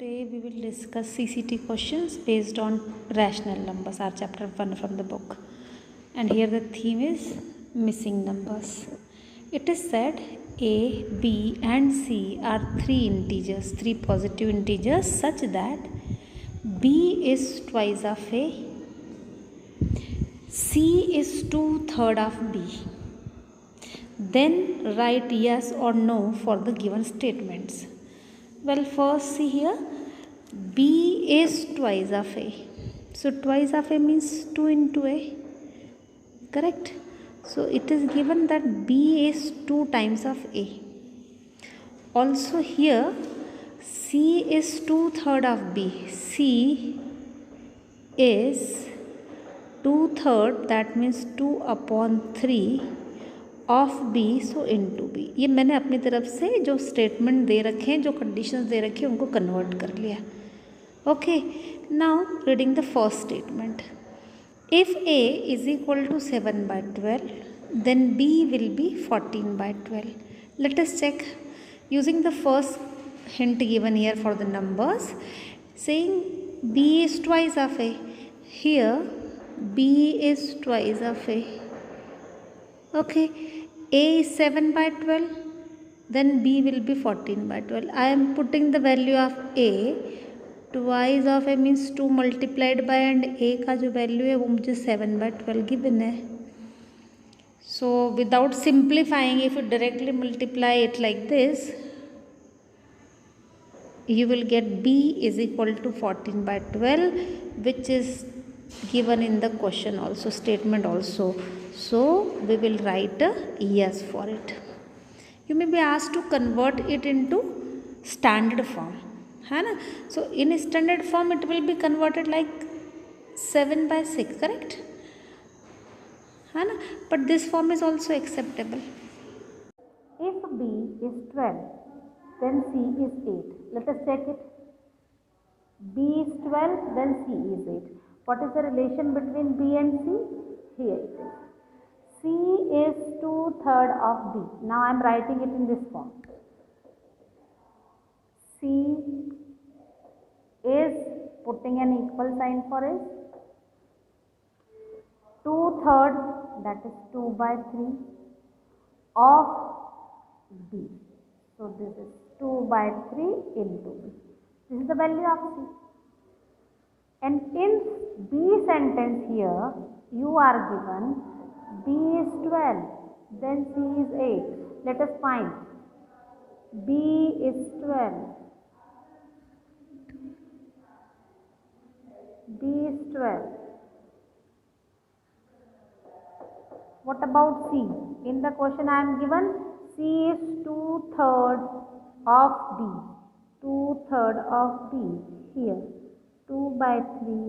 Today we will discuss CCT questions based on rational numbers, our chapter 1 from the book. And here the theme is missing numbers. It is said A, B and C are three positive integers such that B is twice of A, C is 2/3 of B. Then write yes or no for the given statements. Well, first see here, B is twice of A. So twice of A means 2 into A, correct? So it is given that B is 2 times of A. Also here C is 2/3 of B. C is 2/3, that means 2/3 of B, so into B. ये मैंने अपनी तरफ से जो statement दे रखे हैं, जो conditions दे रखे हैं, उनको कन्वर्ट कर लिया. Okay, now reading the first statement. If A is equal to 7/12 then B will be 14/12. Let us check using the first hint given here for the numbers, saying B is twice of A. Here B is twice of A. Okay, A is 7/12, then B will be 14/12. I am putting the value of A. Twice of A means 2 multiplied by, and A का जो value है वो मुझे 7/12 given है. So without simplifying, if you directly multiply it like this, you will get B is equal to 14/12, which is given in the question also, statement also. So we will write a yes for it. You may be asked to convert it into standard form, है ना? So in standard form it will be converted like 7/6, correct? है ना? But this form is also acceptable. If B is 12, then C is 8. Let us check it. B is 12, then C is 8. What is the relation between B and C? Here it is. C is 2/3 of B. Now I am writing it in this form. C is putting an equal sign for it. 2/3, that is 2/3 of B. So this is 2/3 into B. This is the value of C. And in B sentence here, you are given B is 12, then C is 8. Let us find. B is 12. B is 12. What about C? In the question I am given C is 2/3 of B. 2/3 of B. Here 2/3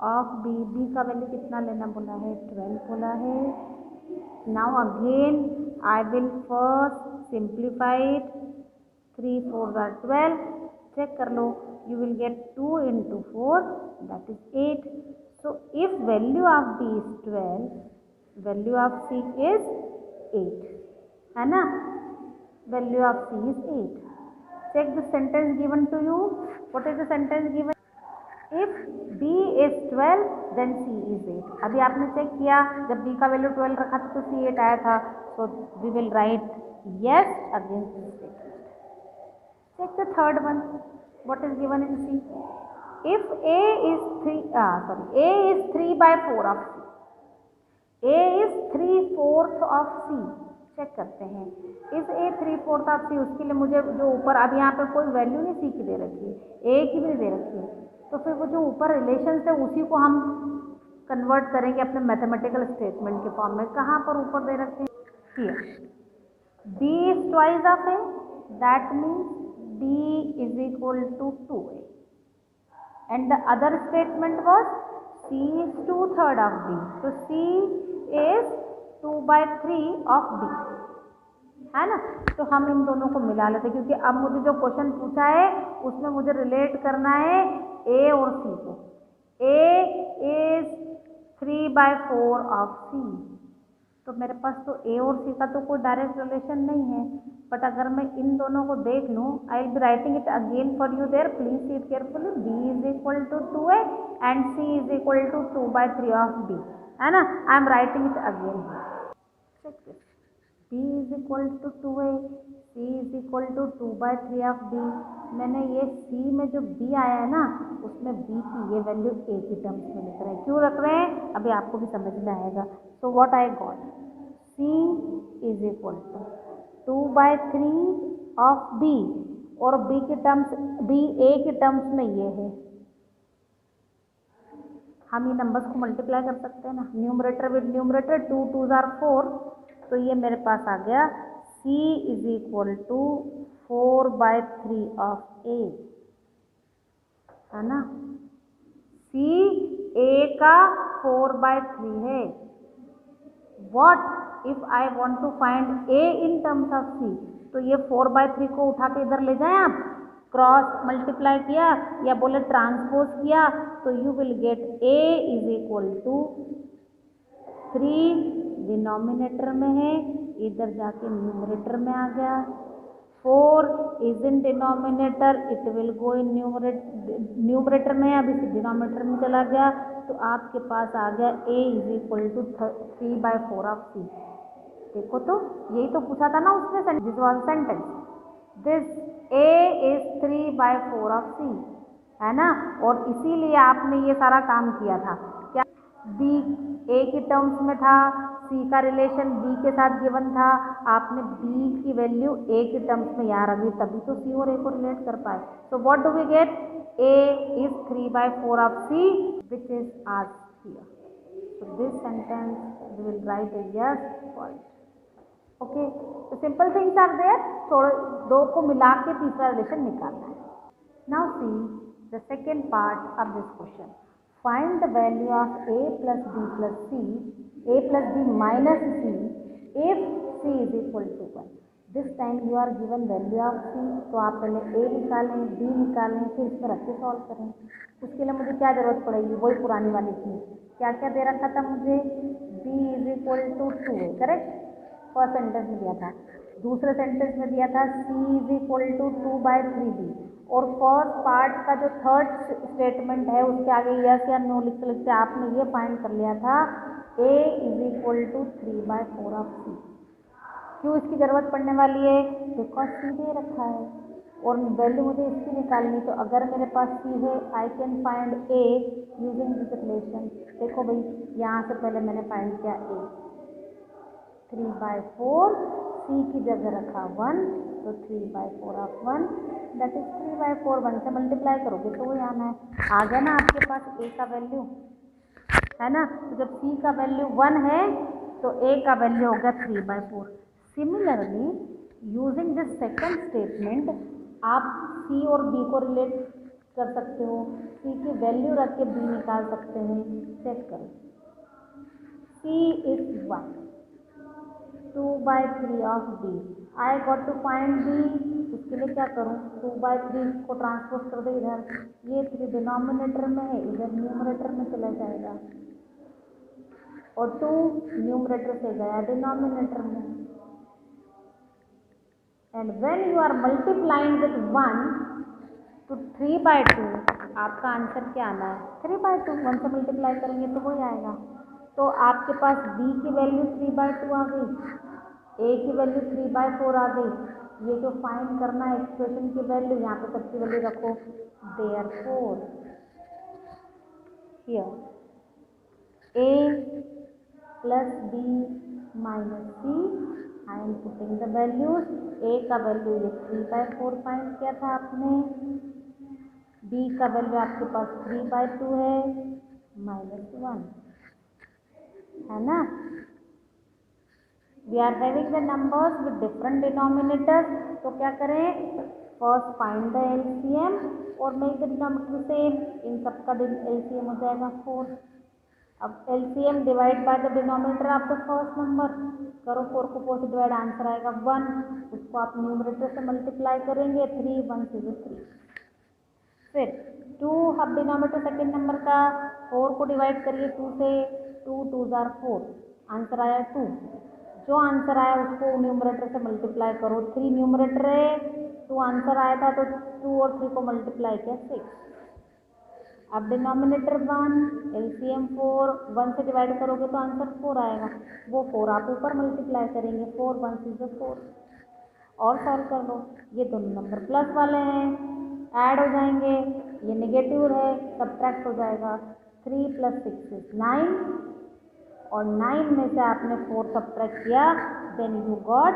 of B. B का value कितना लेना बोला है? 12 बोला है. Now again I will first simplify it. 3 4 are 12. Check कर लो. You will get 2 into 4, that is 8. So if value of B is 12, value of C is 8, है ना? Value of C is 8. Check the sentence given to you. What is the sentence given? If B is 12, then C is 8. अभी आपने check किया, जब B का value 12 रखा था तो C 8 आया था. So we will write yes against this statement. Check the third one. What is given in C? If A is 3/4 of C. A is 3/4 of C. Check करते हैं. इस A 3/4 of C, उसके लिए मुझे जो ऊपर, अब यहाँ पे कोई वैल्यू नहीं C की दे रखी है, A की भी दे रखी है, तो फिर वो जो ऊपर रिलेशन है उसी को हम कन्वर्ट करेंगे अपने मैथमेटिकल स्टेटमेंट के फॉर्म में. कहाँ पर ऊपर दे रखते हैं? Here. B is twice of A, that means B is equal to 2A. And the other statement was C is 2/3 of B. So C is 2/3 of B, है ना? तो हम इन दोनों को मिला लेते, क्योंकि अब मुझे जो क्वेश्चन पूछा है उसमें मुझे रिलेट करना है A और C को. A is 3/4 of C. तो मेरे पास तो A और C का तो कोई डायरेक्ट रिलेशन नहीं है, बट अगर मैं इन दोनों को देख लूँ, I will be writing it again for you there, please see it carefully. B is equal to 2a and C is equal to 2/3 of b, है ना। I am writing it again. Check this, b is equal to 2a, c is equal to 2/3 of b। मैंने ये c में जो b आया है ना, उसमें b की ये वैल्यू a की टर्म्स में लिख रहे हैं। क्यों रख रहे हैं अभी आपको भी समझ में आएगा। So what I got, c is equal to 2/3 of b, और b की टर्म्स, b a की टर्म्स में ये है। हम ये नंबर्स को मल्टीप्लाई कर सकते हैं ना, numerator with numerator, 2 2s are 4, तो ये मेरे पास आ गया c is equal to 4/3 of a, है ना। c a का 4/3 है। What if I want to find a in terms of c, तो ये 4/3 को उठा के इधर ले जाएं आप, क्रॉस मल्टीप्लाई किया या बोले ट्रांसपोज किया, तो you will get a is equal to 3, denominator में है, इधर जाके न्यूमरेटर में आ गया। 4 is in denominator, it will go in numerator में, अभी डिनोमिनेटर में चला गया, तो आपके पास आ गया a is equal to 3/4 of c। देखो तो यही तो पूछा था ना उसमें, this was sentence, this a is 3/4 of c, है ना। और इसीलिए आपने ये सारा काम किया था। क्या b a की टर्म्स में था, c का रिलेशन b के साथ गिवन था, आपने b की वैल्यू a की टर्म्स में यहाँ रख दी, तभी तो c और a को रिलेट कर पाए। So what do we get, a is 3/4 of c, which is asked here. So this sentence we will write A yes for it. Okay, तो सिंपल थिंग्स आर देयर, थोड़े दो को मिला के तीसरा रिलेशन निकालना है। Now see the second part of this question, find the value of a plus b plus c, a plus b minus c if c is equal to 1। This time you are given value of c, तो आप पहले a निकालें, b निकालें, फिर इसमें रख के solve करें। उसके लिए मुझे क्या जरूरत पड़ेगी, वही पुरानी वाली चीज़, क्या क्या दे रखा था मुझे, b is equal to 2a, correct, first sentence में दिया था। दूसरे सेंटेंस में दिया था c is equal to 2/3b, और फर्स्ट पार्ट का जो थर्ड स्टेटमेंट है उसके आगे यस या नो लिखते लिखते आपने ये फाइंड कर लिया था a is equal to 3/4 of c। क्यों इसकी ज़रूरत पड़ने वाली है, बिकॉज c दे रखा है और वैल्यू मुझे इसकी निकालनी, तो अगर मेरे पास c है I can find a using this relation. देखो भाई, यहाँ से पहले मैंने फाइंड किया a 3/4, c की जगह रखा 1, तो 3/4 ऑफ 1 दैट इज 3/4, 1 से मल्टीप्लाई करोगे तो वही आना है। आ गया ना आपके पास a का वैल्यू, है ना। तो जब c का वैल्यू 1 है तो a का वैल्यू होगा 3/4। Similarly using this second statement आप c और b को रिलेट कर सकते हो, c की वैल्यू रख के b निकाल सकते हैं। चेक करो, c is 1, 2/3 of b, I got to find b। इसके लिए क्या करूँ, 2/3 को ट्रांसपोज कर दो इधर, ये 3 डिनोमिनेटर में है, इधर न्यूमरेटर में चला जाएगा, और 2 न्यूमरेटर से गया डिनोमिनेटर में। And when you are multiplying with 1 तो 3/2, आपका आंसर क्या आना है, 3/2। 1 से मल्टीप्लाई करेंगे तो वही आएगा। तो आपके पास b की वैल्यू 3/2 आ गई, a की वैल्यू 3/4 आ गई। ये जो फाइंड करना है एक्सप्रेशन की वैल्यू, यहाँ पे सबकी वैल्यू रखो, therefore here a plus b minus c, I am putting the values. a का वैल्यू ये 3/4 फाइंड किया था आपने, b का वैल्यू आपके पास 3/2 है, -1, है ना। We are having the numbers with different denominators, तो क्या करें, फर्स्ट फाइंड द एलसीएम और मेक द डिनोमिनेटर सेम। इन सबका एलसीएम हो जाएगा 4। अब LCM divide by the denominator of the first number, करो 4 को 4 से डिवाइड, आंसर आएगा 1। उसको आप न्यूमरेटर से मल्टीप्लाई करेंगे, 3 1 से 3। फिर 2 अब डिनोमिनेटर सेकेंड नंबर का, 4 को डिवाइड करिए 2 से, 2 2s are 4, आंसर आया 2। जो आंसर आया उसको न्यूमरेटर से मल्टीप्लाई करो। 3 न्यूमरेटर है, 2 आंसर आया था तो 2 और 3 को मल्टीप्लाई किया 6। अब डिनोमिनेटर 1, एलसीएम 4, 1 से डिवाइड करोगे तो आंसर 4 आएगा, वो 4 आप ऊपर मल्टीप्लाई करेंगे, 4 1 6 4 और सॉल्व कर लो। ये दोनों नंबर प्लस वाले हैं, ऐड हो जाएंगे, ये नेगेटिव है, सब्ट्रैक्ट हो जाएगा। 3 + 6 = 9 और 9 में से आपने 4 सब्ट्रैक्ट किया, देन यू गॉट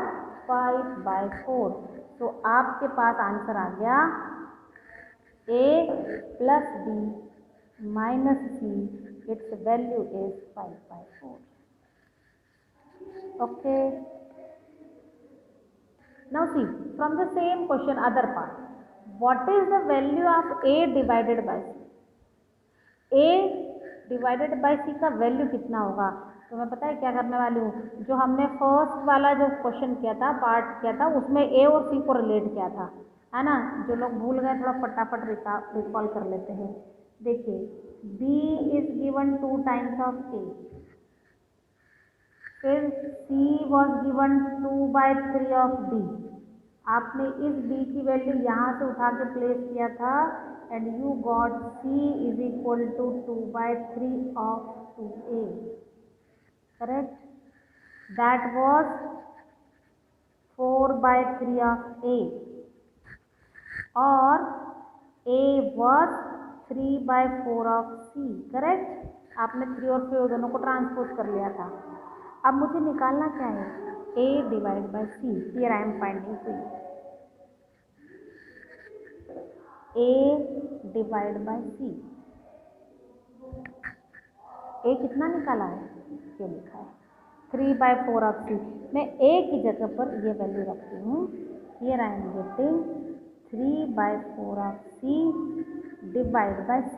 5/4। तो आपके पास आंसर आ गया a + b - c, its value is 5/4. Okay. Now see, from the same question, other part. What is the value of a divided by c? a divided by c का value कितना होगा? तो मैं पता है क्या करने वाली हूँ, जो हमने फर्स्ट वाला जो क्वेश्चन किया था, पार्ट किया था, उसमें a और c को रिलेट किया था, है ना। जो लोग भूल गए थोड़ा फटाफट रिकॉल कर लेते हैं। देखिए, b is given 2 times of a, फिर c was given 2/3 of d। आपने इस b की वैल्यू यहाँ से उठा के प्लेस किया था and you got c is equal to 2/3 of 2a, correct. That was 4/3 of a और a was 3/4 of c, correct. आपने 3 और 4 दोनों को ट्रांसपोज कर लिया था। अब मुझे निकालना क्या है, a divide by c। Here I am finding c। a divide by c, a कितना निकाला है, ये लिखा है 3/4 ऑफ c। मैं a की जगह पर ये वैल्यू रखती हूँ। Here I am getting 3/4 of c divide by c।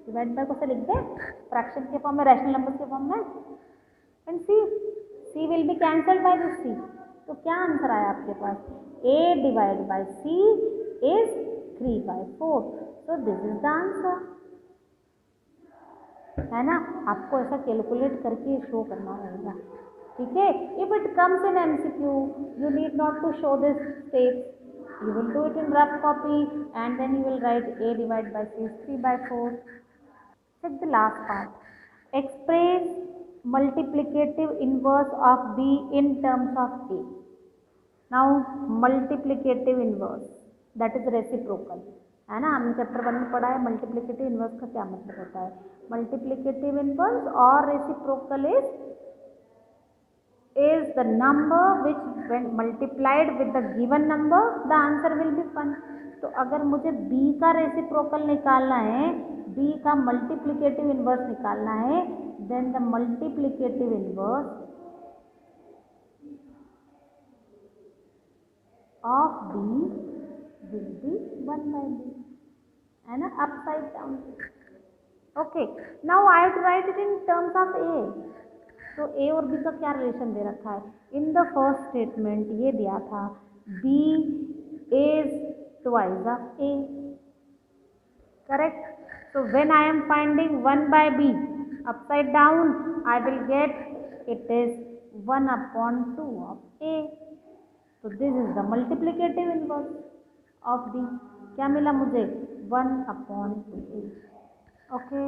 Divide by को से लिख दे फ्रैक्शन के फॉर्म में, रैशनल नंबर के फॉर्म में, and c will be cancelled by this c। तो क्या आंसर आया आपके पास, a divide by c is 3/4। So this is the answer, है ना। आपको ऐसा कैलकुलेट करके शो करना रहेगा, ठीक है। If it comes in MCQ, you need not to show this steps, you will do it in rough copy and then you will write a divided by c is 3/4. Check the last part. Express multiplicative inverse of b in terms of a. Now multiplicative inverse, that is reciprocal, है ना। हमने chapter 1 में पढ़ा है multiplicative inverse का क्या मतलब होता है। मल्टीप्लिकेटिव इनवर्स और reciprocal is the number which when multiplied with the given number the answer will be 1. तो अगर मुझे b का रेसिप्रोकल निकालना है, b का मल्टीप्लिकेटिव इनवर्स निकालना है, then the multiplicative inverse of b will be 1/b, है ना, upside down. Okay, now I have to write it in terms of a. तो a और b का क्या रिलेशन दे रखा है, इन द फर्स्ट स्टेटमेंट ये दिया था b is twice of a, correct. So when I am finding 1/b upside down, I will get it is 1/2 of a. So this is the multiplicative inverse of b. क्या मिला मुझे, 1/2a. Okay.